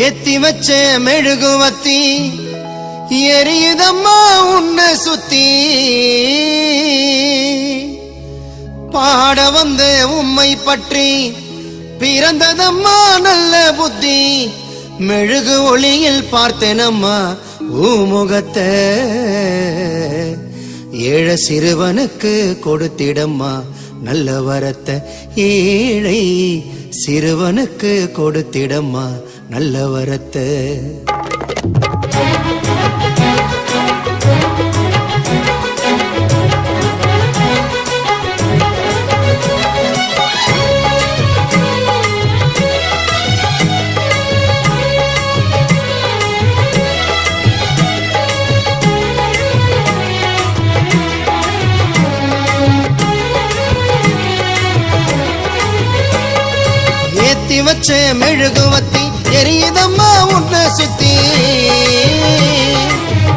ஏத்தி வச்ச மெழுகுவத்தி எரியுதம்மா உன்னை சுத்தி பாட வந்த உம்மை பற்றி பிறந்ததம்மா நல்ல புத்தி மெழுகு ஒளியில் பார்த்தேனம்மா ஊமுகத்தை ஏழ சிறுவனுக்கு கொடுத்திடம்மா நல்ல வரத்தை ஏழை சிறுவனுக்கு கொடுத்திடம்மா நல்ல வரத்தை ஏத்தி வச்ச மெழுகுவத்தி எரியுதம்மா உன்னை சுத்தி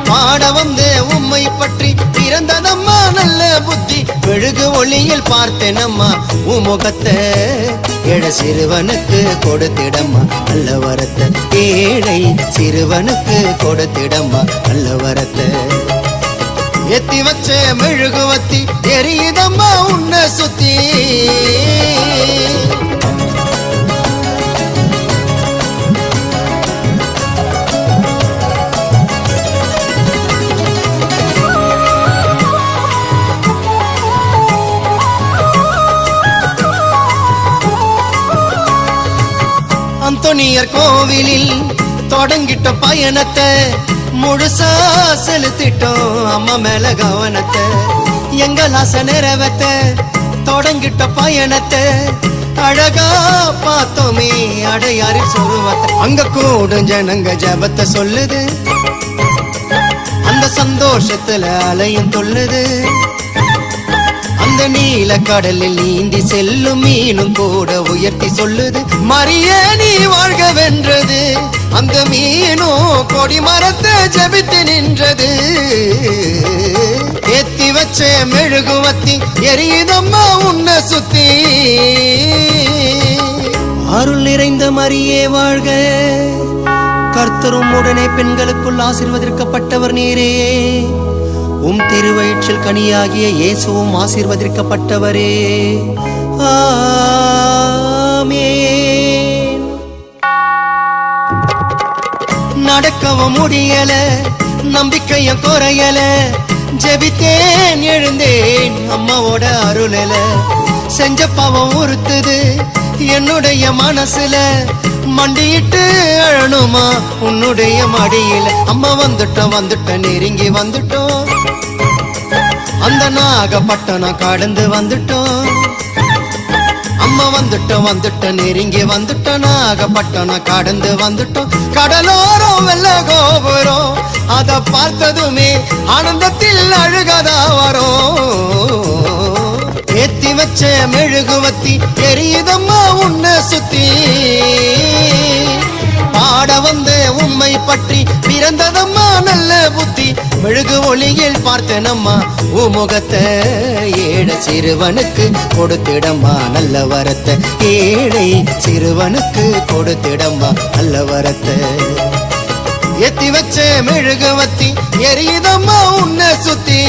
பாட வந்து உம்மை பற்றி பிறந்ததம்மா நல்ல புத்தி மெழுகு ஒளியில் பார்த்தேனம்மா உமுகத்தை ஏழ சிறுவனுக்கு கொடுத்திடம்மா நல்ல வரத்தை ஏழை சிறுவனுக்கு கொடுத்திடம்மா நல்ல வரத்தை ஏத்தி வச்ச மெழுகுவத்தி எரியுதம்மா உன்னை சுத்தி அந்தோனியர் கோவிலில் தொடங்கிட்ட பயணத்தை முழுசா செலுத்திட்டோம் அம்மா மேல கவனத்தை எங்கள் ஆசை நிறைவேத்த தொடங்கிட்ட பயணத்தை அழகா பார்த்தோமே அடையாறு சொருவத்தை அங்க கூடும் ஜனங்க ஜபத்தை சொல்லுது அந்த சந்தோஷத்துல அலையும் தொல்லுது அந்த நீல கடலில் நீந்தி செல்லும் மீனும் கூட உயர்த்தி சொல்லுது மரியே நீ வாழ்க வென்றது அந்த மீனோ கொடி மரத்தை ஜபித்து நின்றது ஏத்தி வச்ச மெழுகுவத்தி எரியுதம்மா உன்னை சுத்தி அருள் நிறைந்த மரியே வாழ்க கர்த்தரும் உடனே பெண்களுக்குள் ஆசீர்வதிக்கப்பட்டவர் நீரே உம் திருவயிற்றில் கனியாகிய இயேசுவும் ஆசீர்வதிக்கப்பட்டவரே ஆமென். நடக்கவும் முடியல நம்பிக்கைய குறையல ஜெபித்தேன் எழுந்தேன் அம்மாவோட அருளல செஞ்ச பாவம் உறுத்துது என்னுடைய மனசுல மண்டியிட்டு அழணுமா உன்னுடைய மடியில அம்மா வந்துட்டோம் நெருங்கி வந்துட்டோம் அந்த நாகப்பட்டணம் கடந்து வந்துட்டோம் அம்மா வந்துட்டோம் நெருங்கி வந்துட்டோம் நாகப்பட்டணம் கடந்து வந்துட்டோம் கடலோரம் வெள்ள கோபுரம் அத பார்த்ததுமே ஆனந்தத்தில் அழுகதா வரும் ஏத்தி வச்ச மெழுகுவத்தி எரியுதம்மா உன்னை சுத்தி பாட வந்த உம்மை பற்றி பிறந்ததம்மா நல்ல புத்தி மெழுகு ஒளியில் பார்த்தேனம்மா உமுகத்தை ஏழ சிறுவனுக்கு கொடுத்திடம்மா நல்ல வரத்தை ஏழை சிறுவனுக்கு கொடுத்திடம்மா நல்ல வரத்தை ஏத்தி வச்ச மெழுகுவத்தி எரியுதம்மா உன்னை சுத்தி